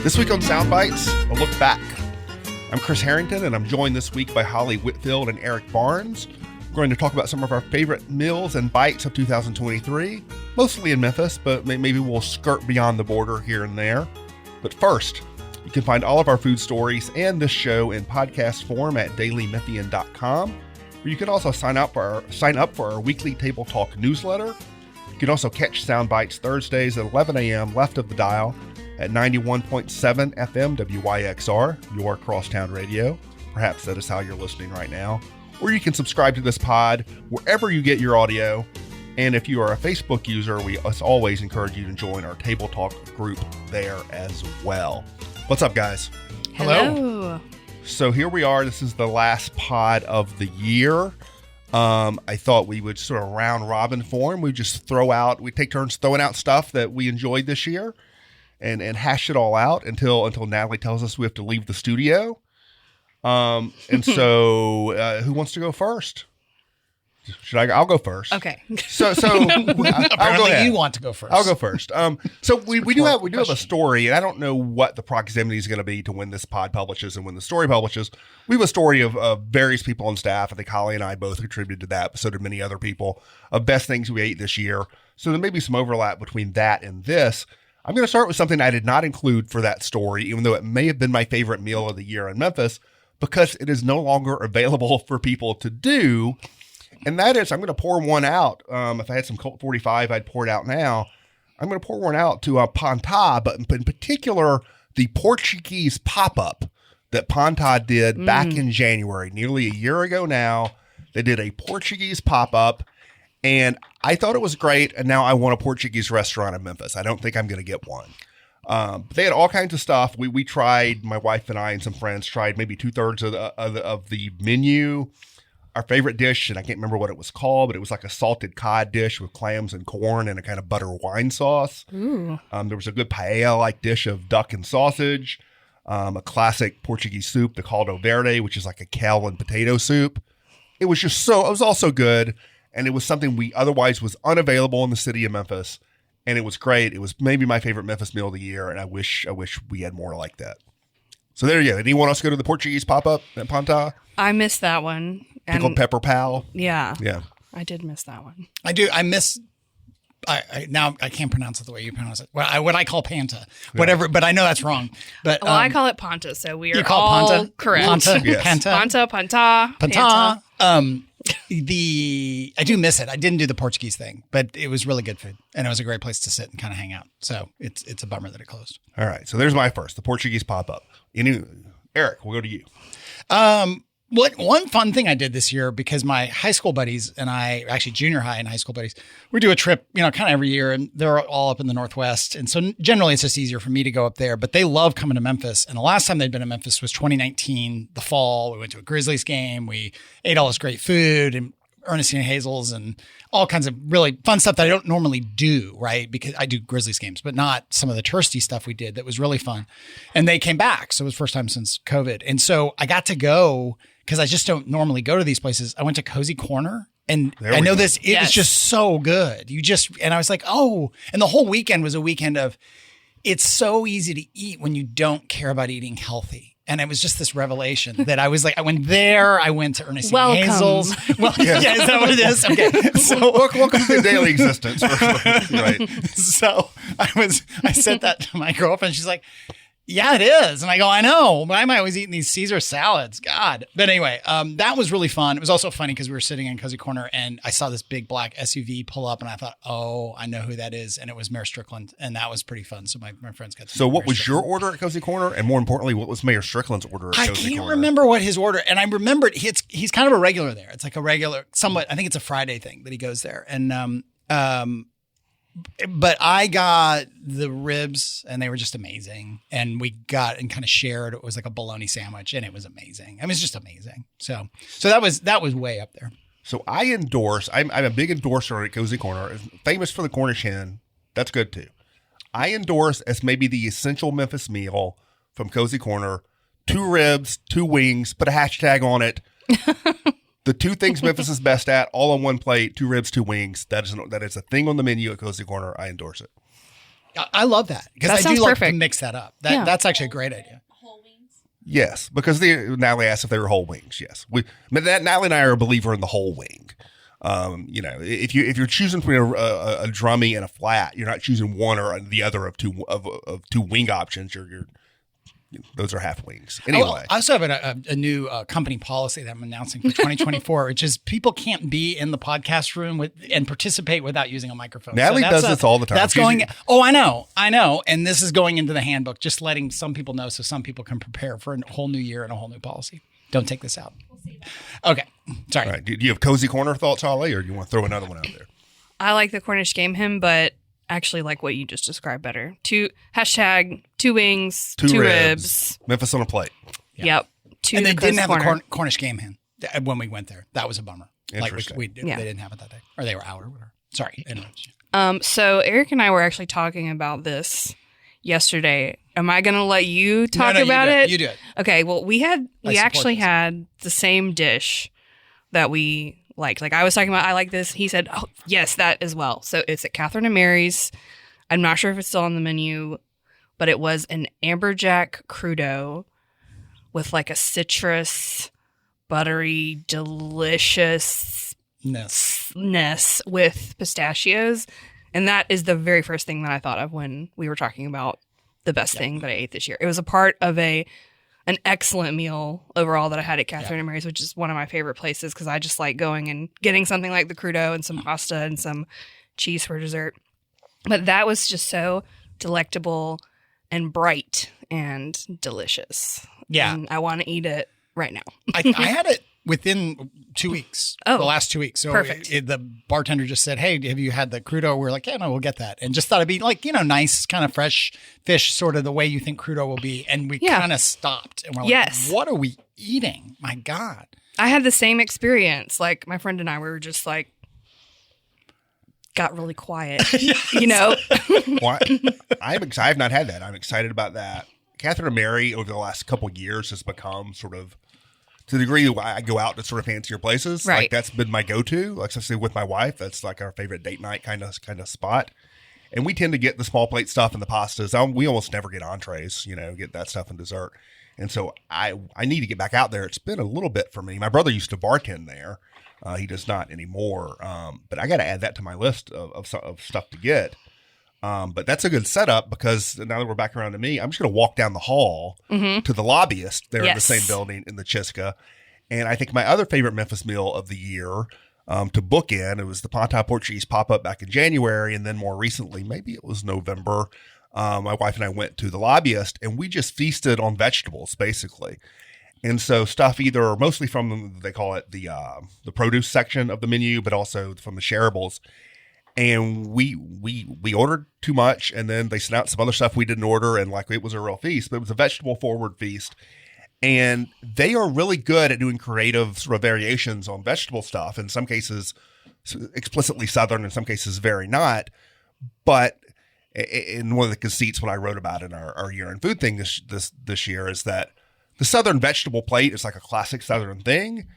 This week on Soundbites, a look back. I'm Chris Herrington, and I'm joined this week by Holly Whitfield and Eric Barnes. We're going to talk about some of our favorite meals and bites of 2023, mostly in Memphis, but maybe we'll skirt beyond the border here and there. But first, you can find all of our food stories and this show in podcast form at dailymemphian.com, where you can also sign up for our weekly Table Talk newsletter. You can also catch Soundbites Thursdays at 11 a.m. left of the dial at 91.7 FM WYXR, your crosstown radio. Perhaps that is how you're listening right now. Or you can subscribe to this pod wherever you get your audio. And if you are a Facebook user, we as always encourage you to join our Table Talk group there as well. What's up, guys? Hello. So here we are. This is the last pod of the year. I thought we would sort of round robin form. We take turns throwing out stuff that we enjoyed this year. And hash it all out until Natalie tells us we have to leave the studio. And so, who wants to go first? I'll go first. Okay. So I'll go ahead. You want to go first. I'll go first. So we do have a story, and I don't know what the proximity is going to be to when this pod publishes and when the story publishes. We have a story of various people on staff. I think Holly and I both contributed to that, but so did many other people, of best things we ate this year. So there may be some overlap between that and this. I'm going to start with something I did not include for that story, even though it may have been my favorite meal of the year in Memphis, because it is no longer available for people to do. And that is, I'm going to pour one out. If I had some Colt 45, I'd pour it out now. I'm going to pour one out to Panta, but in particular, the Portuguese pop-up that Panta did back in January, nearly a year ago now. They did a Portuguese pop-up. And I thought it was great, and now I want a Portuguese restaurant in Memphis. I don't think I'm going to get one. But they had all kinds of stuff. We tried, my wife and I and some friends tried maybe 2/3 of the menu. Our favorite dish, and I can't remember what it was called, but it was like a salted cod dish with clams and corn and a kind of butter wine sauce. There was a good paella-like dish of duck and sausage, a classic Portuguese soup, the caldo verde, which is like a kale and potato soup. It was all so good. And it was something we otherwise was unavailable in the city of Memphis. And it was great. It was maybe my favorite Memphis meal of the year. And I wish we had more like that. So there you go. Anyone else go to the Portuguese pop-up at Panta? I missed that one. Pickled pepper pal. Yeah. Yeah. I did miss that one. I do. I miss. Now I can't pronounce it the way you pronounce it. What I call Panta, whatever. But I know that's wrong. But Well, I call it Panta, so we are you call all Panta correct. Panta, Yes. Panta, Panta. Panta. I do miss it. I didn't do the Portuguese thing, but it was really good food, and it was a great place to sit and kind of hang out. So it's a bummer that it closed. All right. So there's my first, the Portuguese pop-up. Eric, we'll go to you. One fun thing I did this year, because my high school buddies and I, actually junior high and high school buddies, we do a trip, kind of every year, and they're all up in the Northwest. And so generally it's just easier for me to go up there, but they love coming to Memphis. And the last time they'd been in Memphis was 2019, the fall. We went to a Grizzlies game. We ate all this great food and Ernestine Hazel's and all kinds of really fun stuff that I don't normally do, right? Because I do Grizzlies games, but not some of the touristy stuff we did that was really fun. And they came back. So it was the first time since COVID. And so I got to go, because I just don't normally go to these places. I went to Cozy Corner, and I know this, it was just so good. And I was like, oh, and the whole weekend was a weekend of, it's so easy to eat when you don't care about eating healthy. And it was just this revelation that I was like, I went there, I went to Ernestine Hazel's. Well, yeah, is that what it is? Okay. So welcome to the daily existence. Right. So I said that to my girlfriend. She's like, yeah, it is. And I go, I know. Why am I always eating these Caesar salads? God. But anyway, that was really fun. It was also funny because we were sitting in Cozy Corner and I saw this big black SUV pull up and I thought, oh, I know who that is. And it was Mayor Strickland. And that was pretty fun. So my friends got to So what was your order at Cozy Corner? And more importantly, what was Mayor Strickland's order at Cozy Corner? I can't remember what his order. And I remembered he's kind of a regular there. It's like a regular, somewhat, I think it's a Friday thing that he goes there. And, but I got the ribs and they were just amazing. And we got and kind of shared. It was like a bologna sandwich and it was amazing. I mean, it's just amazing. So that was way up there. So I endorse, I'm a big endorser at Cozy Corner, famous for the Cornish hen. That's good too. I endorse as maybe the essential Memphis meal from Cozy Corner, 2 ribs, 2 wings, put a hashtag on it. The 2 things Memphis is best at, all on one plate, 2 ribs, 2 wings. That is a thing on the menu at Cozy Corner. I endorse it. I love that because That I sounds do like to perfect. mix that up. Yeah. That's actually a great idea. Whole wings. Yes, because Natalie asked if they were whole wings. Yes, Natalie and I are a believer in the whole wing. If you're choosing between a drummy and a flat, you're not choosing one or the other of two wing options. Those are half wings. Anyway, I also have a new company policy that I'm announcing for 2024, which is people can't be in the podcast room and participate without using a microphone. Natalie does this all the time. That's going. Oh, I know, and this is going into the handbook. Just letting some people know so some people can prepare for a whole new year and a whole new policy. Don't take this out. We'll see that. Okay, sorry. all right. Do you have cozy corner thoughts, Holly, or do you want to throw another one out there? I like the Cornish game hymn, but actually like what you just described better. Two wings, two ribs. Memphis on a plate. Yep. Two And they the close didn't have corner. the Cornish game hen when we went there. That was a bummer. Like Interesting. they didn't have it that day, or they were out or whatever. Sorry, interrupted you. So Eric and I were actually talking about this yesterday. Am I going to let you talk No, about it? You do it. Okay. Well, we support actually this. had the same dish that we liked. Like I was talking about, I like this. He said, "Oh, yes, that as well." So it's at Catherine and Mary's. I'm not sure if it's still on the menu, but it was an amberjack crudo with like a citrus, buttery, deliciousness with pistachios. And that is the very first thing that I thought of when we were talking about the best thing that I ate this year. It was a part of an excellent meal overall that I had at Catherine and Mary's, which is one of my favorite places because I just like going and getting something like the crudo and some pasta and some cheese for dessert. But that was just so delectable and bright and delicious. Yeah. And I want to eat it right now. I had it within 2 weeks. Oh, the last 2 weeks. So perfect. The bartender just said, "Hey, have you had the crudo?" We're like, "Yeah, no, we'll get that." And just thought it'd be like, nice kind of fresh fish, sort of the way you think crudo will be. And we kind of stopped and we're like, Yes. "What are we eating? My God!" I had the same experience. Like my friend and I, we were just like, got really quiet, Well, I have not had that. I'm excited about that. Catherine and Mary over the last couple of years has become sort of, to the degree that I go out to sort of fancier places. Right. Like that's been my go-to. Like especially with my wife, that's like our favorite date night kind of spot. And we tend to get the small plate stuff and the pastas. We almost never get entrees, get that stuff and dessert. And so I need to get back out there. It's been a little bit for me. My brother used to bartend there. He does not anymore. But I got to add that to my list of stuff to get. But that's a good setup because now that we're back around to me, I'm just going to walk down the hall to the lobbyist there in the same building in the Chiska. And I think my other favorite Memphis meal of the year to book in, it was the Ponta Portuguese pop-up back in January. And then more recently, maybe it was November, my wife and I went to the lobbyist and we just feasted on vegetables basically. And so stuff either mostly from, they call it the produce section of the menu, but also from the shareables. And we ordered too much, and then they sent out some other stuff we didn't order, and like it was a real feast, but it was a vegetable forward feast. And they are really good at doing creative sort of variations on vegetable stuff. In some cases, explicitly Southern, in some cases, very not. But in one of the conceits, what I wrote about in our year in food thing this year is that the Southern vegetable plate is like a classic Southern thing,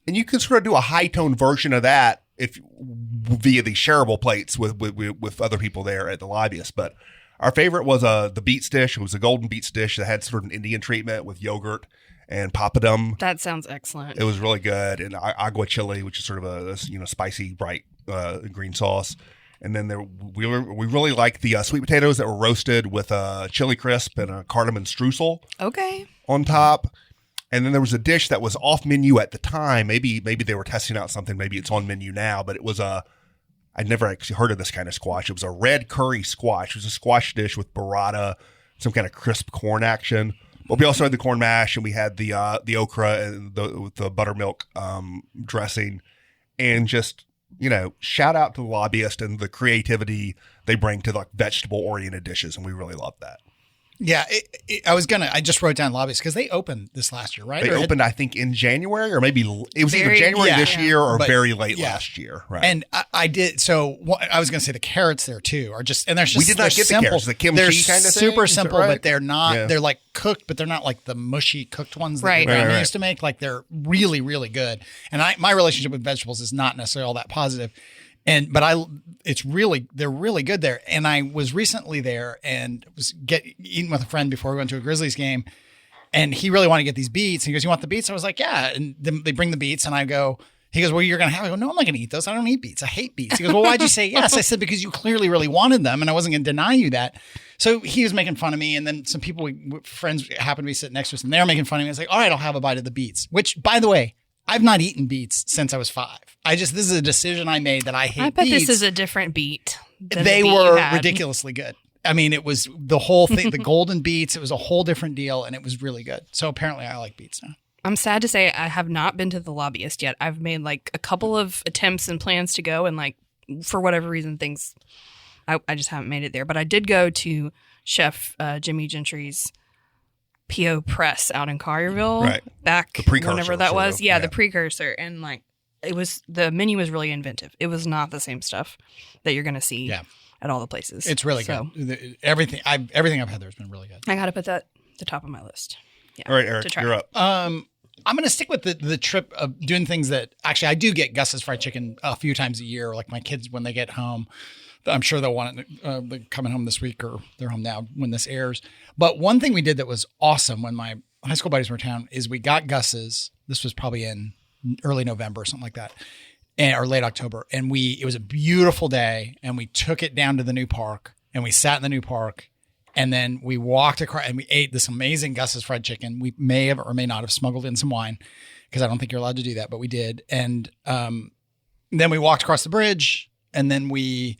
and you can sort of do a high tone version of that via the shareable plates with other people there at the lobbyist. But our favorite was the beets dish. It was a golden beets dish that had sort of an Indian treatment with yogurt and papadum. That sounds excellent. It was really good. And agua chili, which is sort of a spicy, bright green sauce. And then we really liked the sweet potatoes that were roasted with a chili crisp and a cardamom streusel Okay. on top. And then there was a dish that was off menu at the time. Maybe they were testing out something. Maybe it's on menu now, but it was I'd never actually heard of this kind of squash. It was a red curry squash. It was a squash dish with burrata, some kind of crisp corn action. But we also had the corn mash, and we had the okra and with the buttermilk dressing. And just, shout out to the lobbyist and the creativity they bring to like vegetable oriented dishes. And we really love that. Yeah, I just wrote down lobbies because they opened this last year, right? They opened, I think, in January, or maybe it was either January this year or very late last year. Right. And I did. So I was going to say the carrots there too are just, and there's just, we did not get simple. the carrots, the kimchi they're kind of super thing, simple, right? but they're not. Yeah. They're like cooked, but they're not like the mushy cooked ones that Right. your grandma Right. used to make. Like they're really, really good. And my relationship with vegetables is not necessarily all that positive. they're really good there. And I was recently there and was eating with a friend before we went to a Grizzlies game. And he really wanted to get these beets. And he goes, "You want the beets?" I was like, "Yeah." And then they bring the beets and he goes, "Well, you're going to have it." I go, "No, I'm not going to eat those. I don't eat beets. I hate beets." He goes, "Well, why'd you say yes?" I said, "Because you clearly really wanted them and I wasn't going to deny you that." So he was making fun of me. And then some friends happened to be sitting next to us and they were making fun of me. I was like, "All right, I'll have a bite of the beets," which, by the way, I've not eaten beets since I was 5. This is a decision I made that I hate beets. I bet this is a different beet. They were ridiculously good. I mean, it was the whole thing, the golden beets. It was a whole different deal, and it was really good. So apparently I like beets now. I'm sad to say I have not been to the Lobbyist yet. I've made like a couple of attempts and plans to go, and like for whatever reason, I just haven't made it there. But I did go to Chef Jimmy Gentry's P.O. Press out in Collierville back whenever that was. Yeah, the precursor. And like the menu was really inventive. It was not the same stuff that you're going to see at all the places. It's really good. Everything I've had there has been really good. I got to put that at the top of my list. Yeah, all right, Eric, you're up. I'm going to stick with the trip of doing things that actually I do get Gus's fried chicken a few times a year. Like my kids, when they get home, I'm sure they'll want it. They're coming home this week or they're home now when this airs. But one thing we did that was awesome when my high school buddies were in town is we got Gus's. This was probably in early November or something like that, or late October. And it was a beautiful day and we took it down to the new park and we sat in the new park and then we walked across and we ate this amazing Gus's fried chicken. We may have or may not have smuggled in some wine because I don't think you're allowed to do that, but we did. And then we walked across the bridge and then we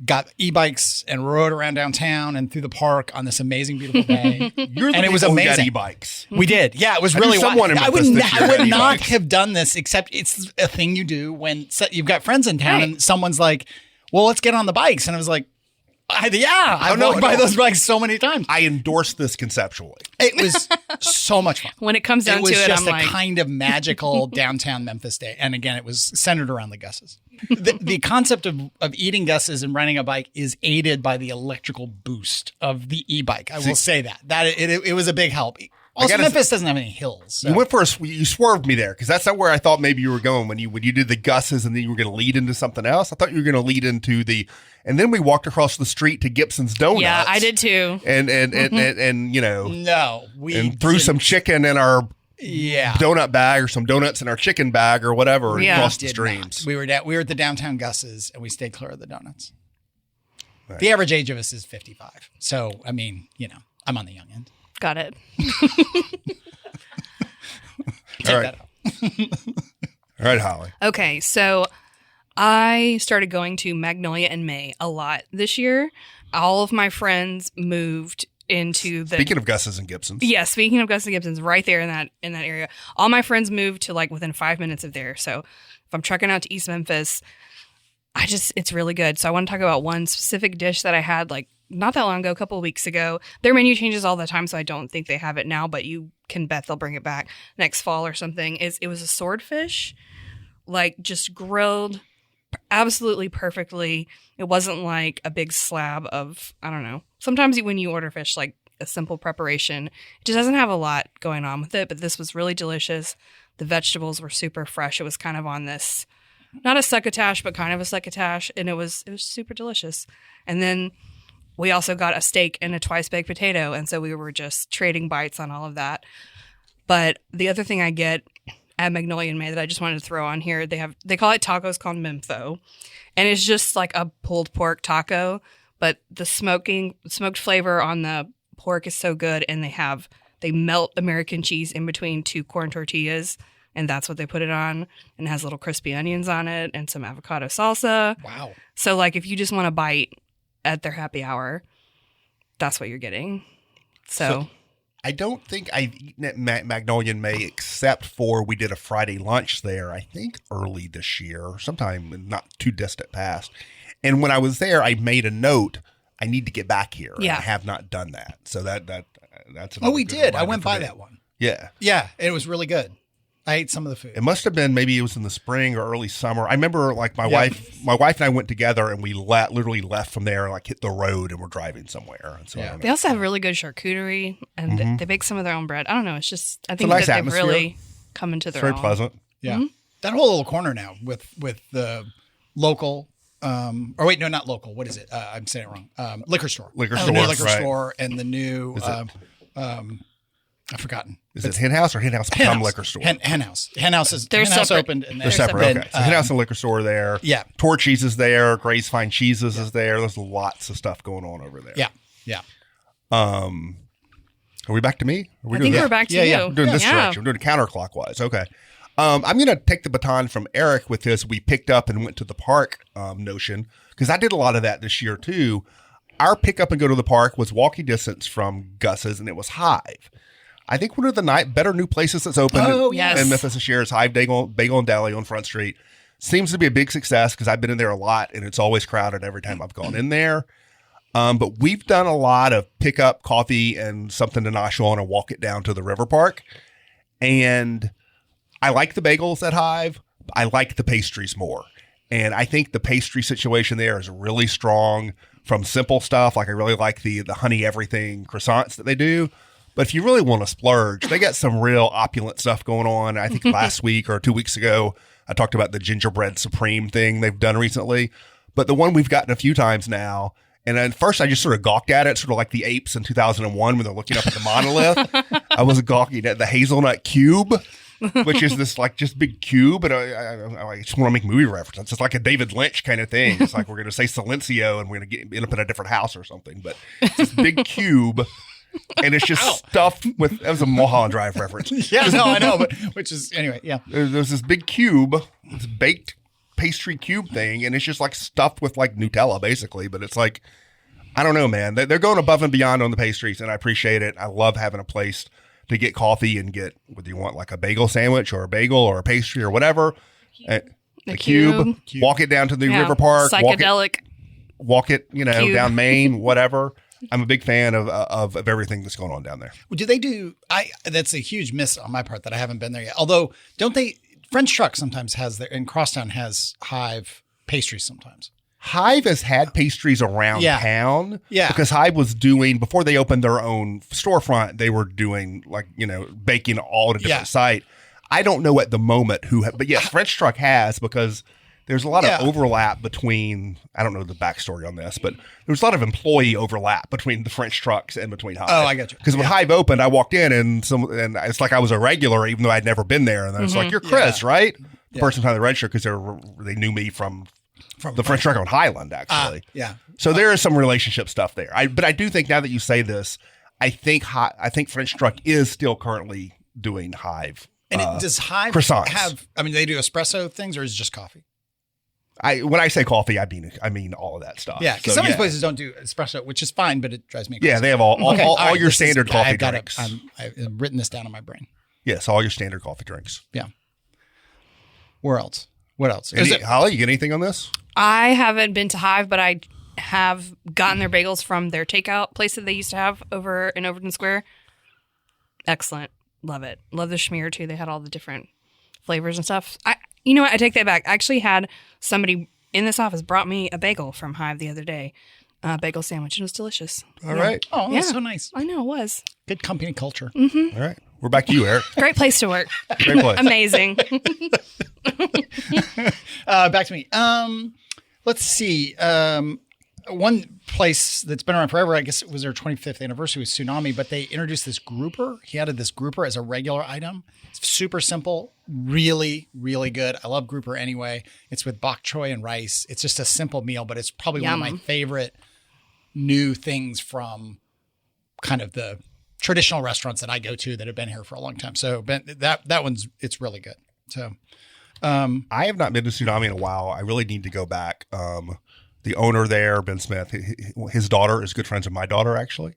got e-bikes and rode around downtown and through the park on this amazing, beautiful day. It was amazing. Got e-bikes. We did. Yeah, it was really wild. I would not have done this except it's a thing you do when you've got friends in town and someone's like, "Well, let's get on the bikes." And I was like, I've walked by those bikes so many times. I endorse this conceptually. It was so much fun. When it comes down to it, just a kind of magical downtown Memphis day. And again, it was centered around the Gus's. The concept of eating Gus's and renting a bike is aided by the electrical boost of the e-bike. I will say that. It was a big help. Also, Memphis doesn't have any hills. So. You swerved me there because that's not where I thought maybe you were going when you did the Gus's and then you were going to lead into something else. I thought you were going to lead into and then we walked across the street to Gibson's Donuts. Yeah, I did too. And threw some chicken in our donut bag or some donuts in our chicken bag or whatever and crossed the streams. We were at the downtown Gus's and we stayed clear of the donuts. Right. The average age of us is 55. So, I mean, I'm on the young end. Got it. All right. All right, Holly. Okay, so I started going to Magnolia in May a lot this year. All of my friends moved into the... Speaking of Gus's and Gibson's. Yeah, speaking of Gus's and Gibson's, right there in that area. All my friends moved to like within 5 minutes of there. So if I'm trucking out to East Memphis, it's really good. So I want to talk about one specific dish that I had like not that long ago, a couple of weeks ago. Their menu changes all the time, so I don't think they have it now, but you can bet they'll bring it back next fall or something. It was a swordfish, like just grilled absolutely perfectly. It wasn't like a big slab of, I don't know. Sometimes when you order fish, like a simple preparation, it just doesn't have a lot going on with it, but this was really delicious. The vegetables were super fresh. It was kind of on this, not a succotash, but kind of a succotash, and it was super delicious. And then we also got a steak and a twice baked potato, and so we were just trading bites on all of that. But the other thing I get at Magnolia in May that I just wanted to throw on here, they call it tacos con Mempho, and it's just like a pulled pork taco, but the smoked flavor on the pork is so good, and they melt American cheese in between 2 corn tortillas, and that's what they put it on, and it has little crispy onions on it and some avocado salsa. Wow! So like if you just want to bite at their happy hour, that's what you're getting. So I don't think I've eaten at Magnolia in May except for we did a Friday lunch there, I think early this year, sometime not too distant past. And when I was there, I made a note, I need to get back here. Yeah. And I have not done that. So that's we did. I went by that one. Yeah. Yeah. It was really good. I ate some of the food. It must have been, maybe it was in the spring or early summer. I remember like my wife and I went together and we literally left from there, like hit the road and we're driving somewhere. And so they also have really good charcuterie and they bake some of their own bread. I don't know. It's just, I think nice that atmosphere. they've really come into their own. It's very pleasant. Yeah. Mm-hmm. That whole little corner now with the local. Or wait, no, not local. What is it? I'm saying it wrong. Liquor store. Liquor The store, new liquor right. store and the new. I've forgotten. Is it Hen House or Hen House become liquor store? Hen House. Hen House is They're Hen House separate. opened and They're separate. then, Okay. So Hen House and liquor store there. Yeah. Torchy's is there. Gray's Fine Cheeses is there. There's lots of stuff going on over there. Yeah. Yeah. Are we back to me? Are we I think we're back to you. We're doing this direction. We're doing counterclockwise. Okay. I'm going to take the baton from Eric with this. We picked up and went to the park notion because I did a lot of that this year too. Our pick up and go to the park was walking distance from Gus's, and it was Hive. I think one of the better new places that's opened in Memphis this year is Hive Bagel and Deli on Front Street. Seems to be a big success because I've been in there a lot, and it's always crowded every time I've gone in there. But we've done a lot of pick up coffee and something to nosh on and walk it down to the river park. And I like the bagels at Hive. I like the pastries more. And I think the pastry situation there is really strong from simple stuff. Like I really like the honey everything croissants that they do. But if you really want to splurge, they got some real opulent stuff going on. I think last week or 2 weeks ago, I talked about the gingerbread supreme thing they've done recently. But the one we've gotten a few times now, and at first I just sort of gawked at it, sort of like the apes in 2001 when they're looking up at the monolith. I was gawking at the hazelnut cube, which is this like just big cube. And I just want to make movie references. It's like a David Lynch kind of thing. It's like we're going to say Silencio and we're going to end up in a different house or something. But it's this big cube. And it's just stuffed with, that was a Mulholland Drive reference. Yeah, no, I know, but which is, anyway, yeah. There's this big cube, this baked pastry cube thing, and it's just like stuffed with like Nutella, basically. But it's like, I don't know, man. They're going above and beyond on the pastries, and I appreciate it. I love having a place to get coffee and get, whether you want like a bagel sandwich or a bagel or a pastry or whatever. A cube. Walk it down to the river park. Psychedelic. Walk it, Cube. down Main, whatever. I'm a big fan of everything that's going on down there. Well, do they do? That's a huge miss on my part that I haven't been there yet. Although, don't they? French Truck sometimes has their, and Crosstown has Hive pastries sometimes. Hive has had pastries around town. Yeah. Because Hive was doing, before they opened their own storefront, they were doing like, baking all at a different site. I don't know at the moment but yes, French Truck has, because there's a lot of overlap between, I don't know the backstory on this, but there's a lot of employee overlap between the French Trucks and between Hive. Oh, I got you. Because when Hive opened, I walked in and it's like I was a regular, even though I'd never been there. And then it's like, you're Chris, right? The person behind the register, because they knew me from the French Truck on Highland, actually. Yeah. So there is some relationship stuff there. But I do think, now that you say this, I think French Truck is still currently doing Hive. And does Hive croissants. have? I mean, they do espresso things, or is it just coffee? When I say coffee, I mean all of that stuff. Yeah, because some of these places don't do espresso, which is fine, but it drives me crazy. Yeah, they have all your standard coffee I've drinks. I've written this down in my brain. Yes, all your standard coffee drinks. Yeah. Where else? What else? Holly, you get anything on this? I haven't been to Hive, but I have gotten their bagels from their takeout place that they used to have over in Overton Square. Excellent. Love it. Love the schmear too. They had all the different flavors and stuff. You know what? I take that back. I actually had somebody in this office brought me a bagel from Hive the other day. Bagel sandwich. It was delicious. All right. Oh, that's so nice. I know it was. Good company culture. Mm-hmm. All right. We're back to you, Eric. Great place to work. Great place. Amazing. Back to me. Let's see. One place that's been around forever, I guess it was their 25th anniversary, was Tsunami, but they introduced this grouper. He added this grouper as a regular item. It's super simple, really, really good. I love grouper anyway. It's with bok choy and rice. It's just a simple meal, but it's probably one of my favorite new things from kind of the traditional restaurants that I go to that have been here for a long time. So that one's, it's really good. So I have not been to Tsunami in a while. I really need to go back. The owner there, Ben Smith, his daughter is good friends with my daughter, actually.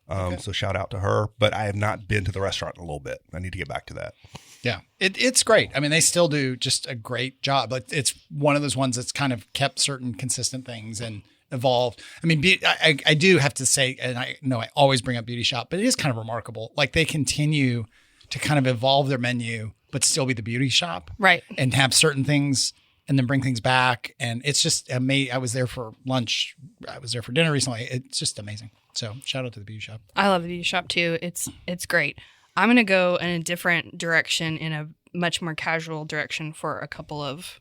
So shout out to her. But I have not been to the restaurant in a little bit. I need to get back to that. Yeah, it's great. I mean, they still do just a great job. Like, it's one of those ones that's kind of kept certain consistent things and evolved. I mean, I do have to say, and I know I always bring up Beauty Shop, but it is kind of remarkable. Like, they continue to kind of evolve their menu, but still be the beauty shop. Right. And have certain things and then bring things back. And it's just amazing. I was there for lunch. I was there for dinner recently. It's just amazing. So shout out to the beauty shop. I love the beauty shop too. It's great. I'm going to go in a different direction, in a much more casual direction, for a couple of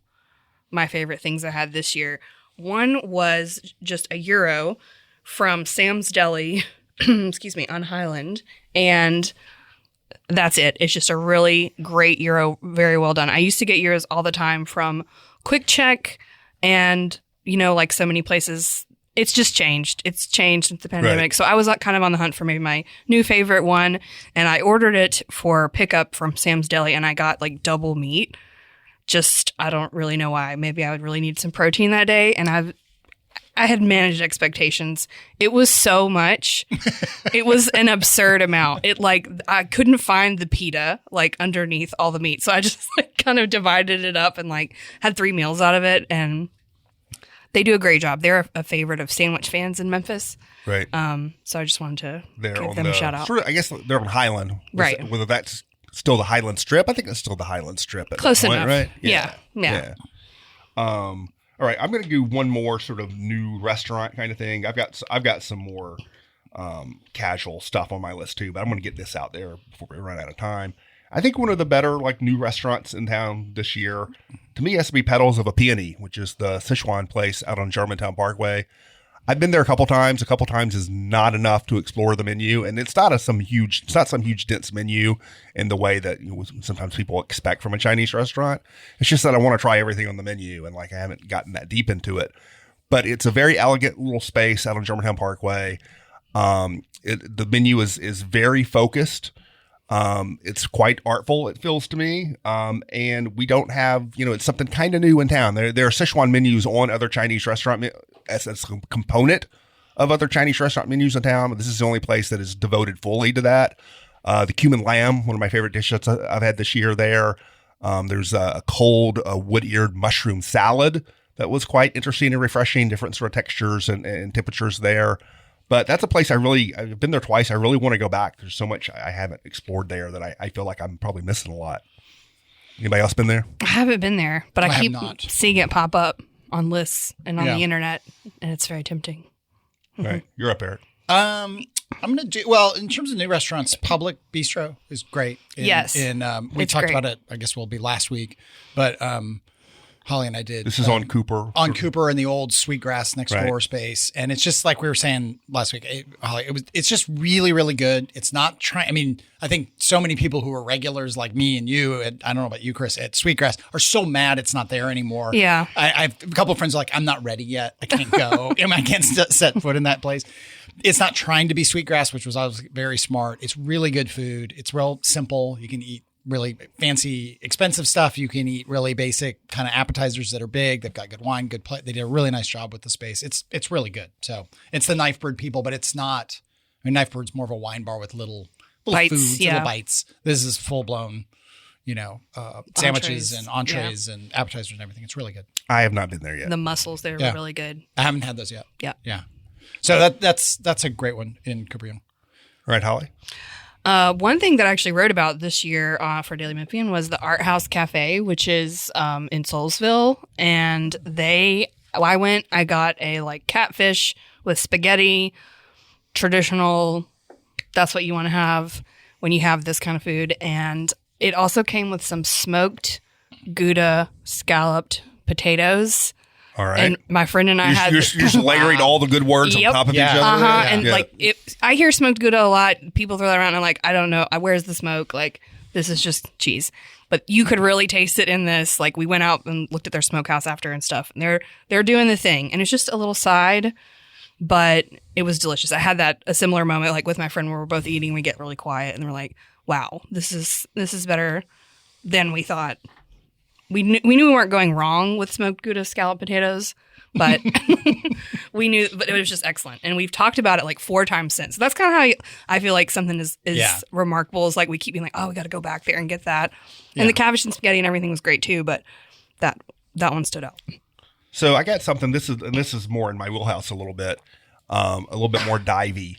my favorite things I had this year. One was just a gyro from Sam's Deli, excuse me, on Highland. And that's it. It's just a really great gyro, very well done. I used to get gyros all the time from Quick Check and, like so many places. It's just changed. It's changed since the pandemic. Right. So I was kind of on the hunt for maybe my new favorite one. And I ordered it for pickup from Sam's Deli and I got like double meat. I don't really know why. Maybe I would really need some protein that day. And I had managed expectations. It was so much. It was an absurd amount. I couldn't find the pita underneath all the meat. So I just kind of divided it up and had 3 meals out of it. And they do a great job. They're a favorite of sandwich fans in Memphis. Right. So I just wanted to give them a shout out. I guess they're on Highland. Right. Whether that's still the Highland Strip. I think it's still the Highland Strip. Close enough. Right? Yeah. All right. I'm going to do one more sort of new restaurant kind of thing. I've got some more casual stuff on my list too, but I'm going to get this out there before we run out of time. I think one of the better new restaurants in town this year, to me, has to be Petals of a Peony, which is the Sichuan place out on Germantown Parkway. I've been there a couple times. A couple times is not enough to explore the menu, and it's not some huge dense menu in the way that sometimes people expect from a Chinese restaurant. It's just that I want to try everything on the menu, and I haven't gotten that deep into it. But it's a very elegant little space out on Germantown Parkway. The menu is very focused. It's quite artful, it feels to me. And we don't have, it's something kind of new in town. There are Sichuan menus on other Chinese restaurant as a component of other Chinese restaurant menus in town. But this is the only place that is devoted fully to that. The cumin lamb, one of my favorite dishes I've had this year there. There's a cold wood-eared mushroom salad that was quite interesting and refreshing, different sort of textures and temperatures there. But that's a place I've been there twice. I really want to go back. There's so much I haven't explored there that I feel like I'm probably missing a lot. Anybody else been there? I haven't been there, but I keep not. seeing it pop up on lists and on the internet, and it's very tempting. Right. You're up, Eric. I'm going to do, in terms of new restaurants, Public Bistro is great. Yes. We talked about it, I guess will be last week, but Holly and I did. This is on Cooper. On Cooper in the old Sweetgrass next door space. And it's just like we were saying last week, Holly, it's just really, really good. It's not I think so many people who are regulars like me and you, and I don't know about you, Chris, at Sweetgrass are so mad it's not there anymore. Yeah. I have a couple of friends who are like, I'm not ready yet. I can't go. I can't set foot in that place. It's not trying to be Sweetgrass, which was obviously very smart. It's really good food. It's real simple. You can eat really fancy, expensive stuff. You can eat really basic kind of appetizers that are big. They've got good wine, good plate. They did a really nice job with the space. It's really good. So it's the Knife Bird people, but it's not. Knife Bird's more of a wine bar with little bites, foods, little bites. This is full blown, sandwiches and entrees and appetizers and everything. It's really good. I have not been there yet. The mussels there were really good. I haven't had those yet. Yeah. So that's a great one in Cupertino. All right, Holly. One thing that I actually wrote about this year for Daily Memphian was the Art House Cafe, which is in Soulsville. And I got a catfish with spaghetti, traditional. That's what you want to have when you have this kind of food. And it also came with some smoked Gouda scalloped potatoes. All right. And my friend and I you're just layering all the good words on top of each other. I hear smoked Gouda a lot. People throw that around. And I'm like, I don't know. Where's the smoke? This is just cheese. But you could really taste it in this. We went out and looked at their smokehouse after and stuff. And they're doing the thing. And it's just a little side, but it was delicious. I had a similar moment with my friend where we're both eating. We get really quiet and we're like, wow, this is better than we thought. We knew we weren't going wrong with smoked Gouda scalloped potatoes, but we knew, but it was just excellent. And we've talked about it 4 times since. So that's kind of how I feel like something is remarkable. Is we keep being like, oh, we got to go back there and get that. And the cabbage and spaghetti and everything was great too, but that one stood out. So I got something. This is more in my wheelhouse a little bit more divey.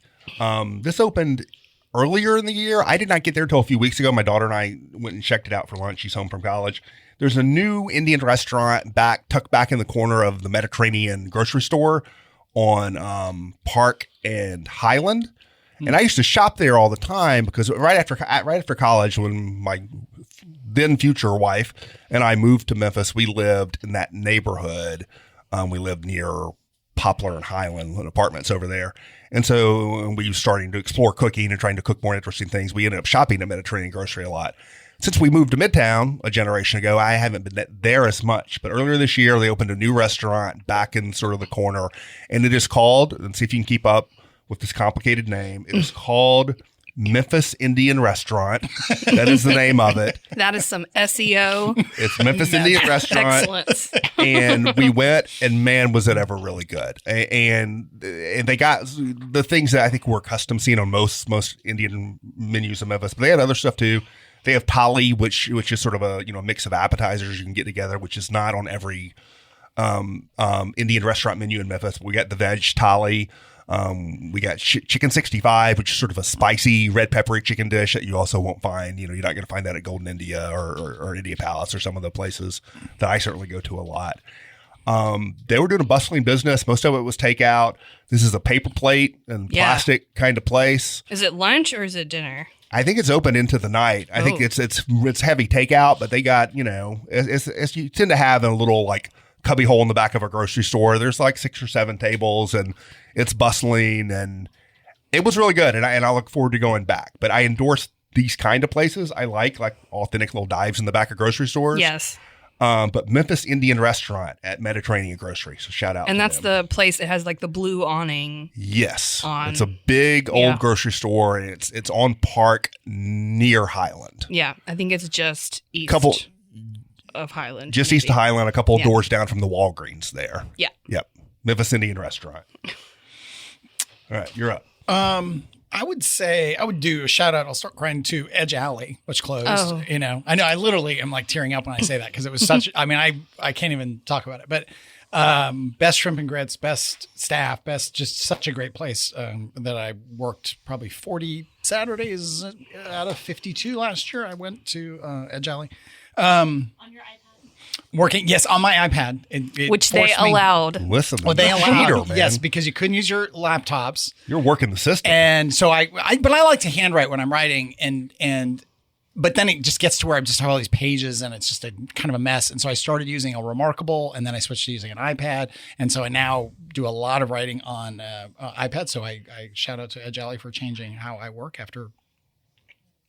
This opened earlier in the year. I did not get there until a few weeks ago. My daughter and I went and checked it out for lunch. She's home from college. There's a new Indian restaurant tucked back in the corner of the Mediterranean grocery store on Park and Highland. And I used to shop there all the time because right after college, when then future wife and I moved to Memphis, we lived in that neighborhood. We lived near Poplar and Highland apartments over there. And so we were starting to explore cooking and trying to cook more interesting things. We ended up shopping at Mediterranean Grocery a lot. Since we moved to Midtown a generation ago, I haven't been there as much. But earlier this year, they opened a new restaurant back in sort of the corner. And it is called, and see if you can keep up with this complicated name, it is called Memphis Indian Restaurant. That is the name of it. That is some SEO. It's Memphis Indian Restaurant. Excellence. And we went, and man, was it ever really good. And they got the things that I think we're accustomed seeing on most Indian menus in Memphis, but they had other stuff too. They have thali, which is sort of a mix of appetizers you can get together, which is not on every Indian restaurant menu in Memphis. We got the veg thali. We got chicken 65, which is sort of a spicy red peppery chicken dish that you also won't find. You're not going to find that at Golden India or India Palace or some of the places that I certainly go to a lot. They were doing a bustling business. Most of it was takeout. This is a paper plate and plastic kind of place. Is it lunch or is it dinner? I think it's open into the night. I think it's heavy takeout, but they got, it's you tend to have in a little like cubby hole in the back of a grocery store. There's like 6 or 7 tables and it's bustling and it was really good. And I look forward to going back, but I endorse these kind of places. I like authentic little dives in the back of grocery stores. Yes. But Memphis Indian Restaurant at Mediterranean Grocery. So shout out. And to that's them. the place that has like the blue awning. Yes. It's a big old grocery store and it's on Park near Highland. Yeah. I think it's just east of Highland. Just east of Highland, a couple of doors down from the Walgreens there. Yeah. Yep. Memphis Indian Restaurant. All right. You're up. I would say I would do a shout out. I'll start crying to Edge Alley, which closed. Oh. I know. I literally am like tearing up when I say that because it was such. I mean, I can't even talk about it. But best shrimp and grits, best staff, just such a great place that I worked probably 40 Saturdays out of 52 last year. I went to Edge Alley. On your iPad? Working, yes, on my iPad. It which they forced me- allowed. Listen, Well, they allowed, cheater, man. yes, because you couldn't use your laptops. You're working the system. And so but I like to handwrite when I'm writing but then it just gets to where I just have all these pages and it's just a kind of a mess. And so I started using a Remarkable and then I switched to using an iPad. And so I now do a lot of writing on iPad. So I shout out to Edge Alley for changing how I work after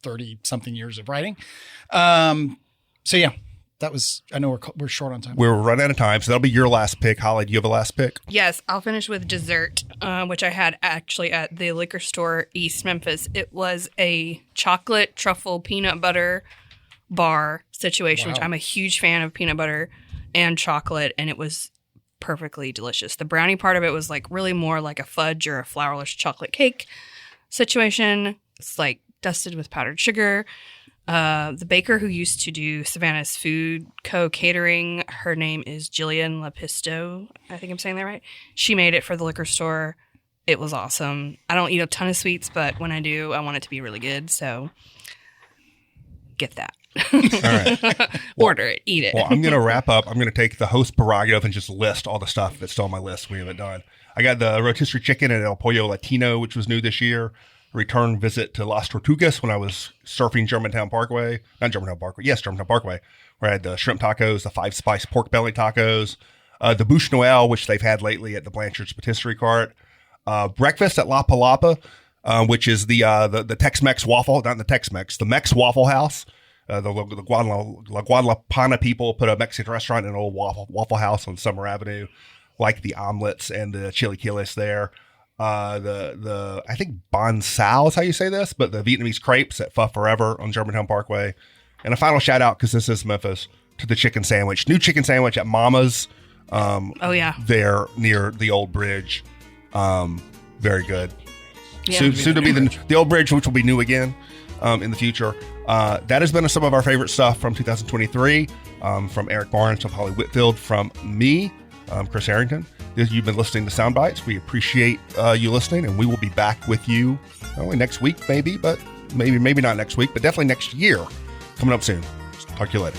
30 something years of writing. So yeah, that was, I know we're short on time. We're running out of time. So that'll be your last pick. Holly, do you have a last pick? Yes, I'll finish with dessert, which I had actually at the liquor store East Memphis. It was a chocolate truffle peanut butter bar situation, which I'm a huge fan of peanut butter and chocolate, and it was perfectly delicious. The brownie part of it was like really more like a fudge or a flourless chocolate cake situation. It's like dusted with powdered sugar. The baker who used to do Savannah's Food Co. catering, her name is Jillian Lapisto. I think I'm saying that right. She made it for the liquor store. It was awesome. I don't eat a ton of sweets, but when I do, I want it to be really good. So get that. All right. Order it. Eat it. Well, I'm going to wrap up. I'm going to take the host prerogative and just list all the stuff that's still on my list we haven't done. I got the rotisserie chicken at El Pollo Latino, which was new this year. Return visit to Las Tortugas when I was surfing Germantown Parkway. Not Germantown Parkway. Yes, Germantown Parkway. Where I had the shrimp tacos, the 5-spice pork belly tacos, the Bouche Noelle, which they've had lately at the Blanchard's Patisserie Cart. Breakfast at La Palapa, which is the Tex-Mex waffle, not the Tex-Mex, the Mex Waffle House. The Guadalajara people put a Mexican restaurant in an old waffle house on Summer Avenue, like the omelets and the chilaquiles there. I think Bon Sao is how you say this, but the Vietnamese crepes at Pho Forever on Germantown Parkway. And a final shout out, because this is Memphis, to the chicken sandwich. New chicken sandwich at Mama's. There near the old bridge. Very good. Yeah. Soon to be the old bridge, which will be new again in the future. That has been some of our favorite stuff from 2023. From Eric Barnes, from Holly Whitfield, from me, Chris Herrington. You've been listening to Soundbites. We appreciate you listening, and we will be back with you not only next week, maybe, but maybe not next week, but definitely next year. Coming up soon. Talk to you later.